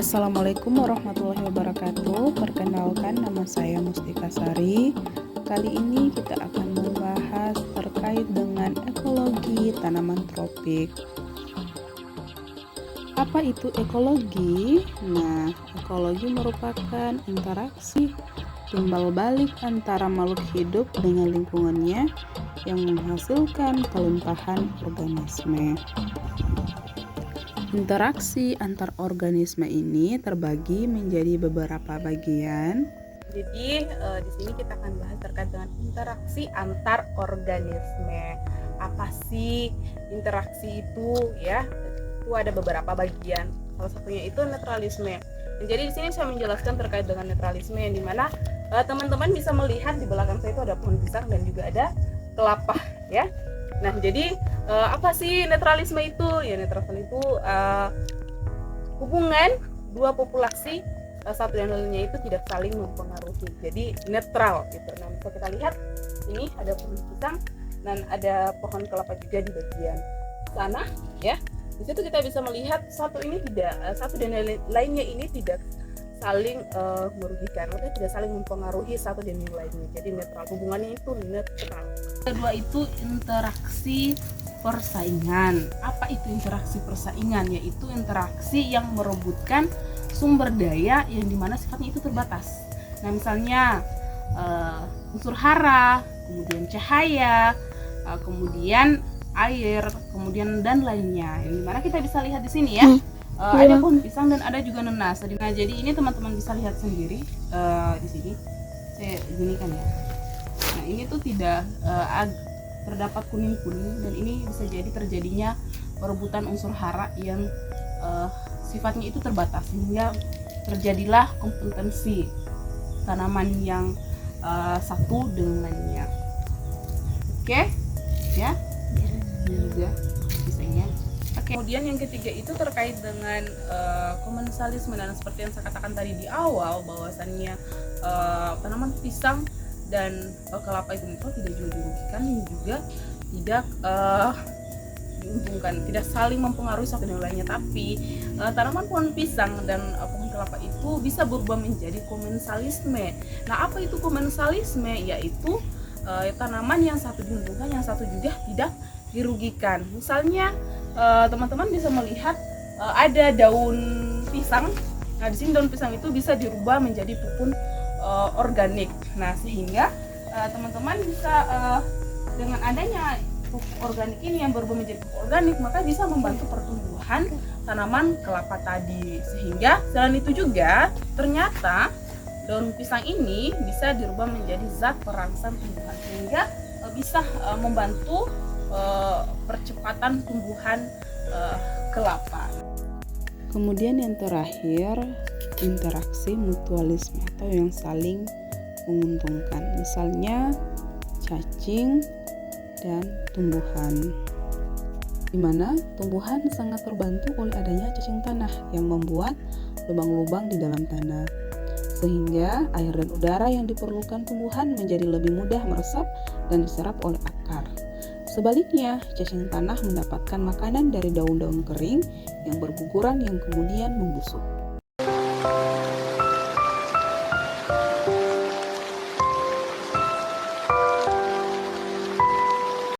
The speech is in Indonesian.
Assalamualaikum warahmatullahi wabarakatuh. Perkenalkan, nama saya Mustika Sari. Kali ini kita akan membahas terkait dengan ekologi tanaman tropik. Apa itu ekologi? Nah, ekologi merupakan interaksi timbal balik antara makhluk hidup dengan lingkungannya yang menghasilkan kelimpahan organisme. Interaksi antar organisme ini terbagi menjadi beberapa bagian. Jadi di sini kita akan bahas terkait dengan interaksi antar organisme. Apa sih interaksi itu ya? Itu ada beberapa bagian. Salah satunya itu netralisme. Dan jadi di sini saya menjelaskan terkait dengan netralisme yang dimana teman-teman bisa melihat di belakang saya itu ada pohon pisang dan juga ada kelapa ya. Nah, jadi apa sih netralisme itu? Ya, netralisme itu hubungan dua populasi satu dan lainnya itu tidak saling mempengaruhi. Jadi netral gitu. Nah, bisa kita lihat ini ada pohon pisang dan ada pohon kelapa juga di bagian sana ya. Di situ kita bisa melihat satu dan lainnya ini tidak saling merugikan atau tidak saling mempengaruhi satu dan yang lainnya. Jadi netral, hubungannya itu netral. Kedua itu interaksi persaingan. Apa itu interaksi persaingan? Yaitu interaksi yang merebutkan sumber daya yang dimana sifatnya itu terbatas. Nah, misalnya unsur hara, kemudian cahaya, kemudian air, kemudian dan lainnya. Yang dimana kita bisa lihat di sini ya. Ada pohon pisang dan ada juga nenas. Nah, jadi ini teman-teman bisa lihat sendiri di sini. Saya ginikan ya. Nah, ini tuh tidak terdapat kuning-kuning dan ini bisa jadi terjadinya perebutan unsur hara yang sifatnya itu terbatas sehingga terjadilah kompetensi tanaman yang satu dengan lainnya. Oke, ya. Ini juga pisangnya. Kemudian yang ketiga itu terkait dengan komensalisme, dan seperti yang saya katakan tadi di awal bahwasannya tanaman pisang dan kelapa itu tidak juga dirugikan dan juga tidak diuntungkan, tidak saling mempengaruhi satu dengan lainnya, tapi tanaman pohon pisang dan pohon kelapa itu bisa berubah menjadi komensalisme. Nah, apa itu komensalisme? Yaitu tanaman yang satu diuntungkan, yang satu juga tidak dirugikan. Misalnya teman-teman bisa melihat ada daun pisang. Nah, di sini daun pisang itu bisa dirubah menjadi pupuk organik. Nah, sehingga teman-teman bisa dengan adanya pupuk organik ini yang berubah menjadi pupuk organik, maka bisa membantu pertumbuhan tanaman kelapa tadi. Sehingga selain itu juga ternyata daun pisang ini bisa dirubah menjadi zat perangsang tumbuhan sehingga bisa membantu percepatan tumbuhan kelapa. Kemudian yang terakhir, interaksi mutualisme atau yang saling menguntungkan. Misalnya cacing dan tumbuhan, di mana tumbuhan sangat terbantu oleh adanya cacing tanah yang membuat lubang-lubang di dalam tanah, sehingga air dan udara yang diperlukan tumbuhan menjadi lebih mudah meresap dan diserap oleh akar. Sebaliknya, cacing tanah mendapatkan makanan dari daun-daun kering yang berguguran yang kemudian membusuk.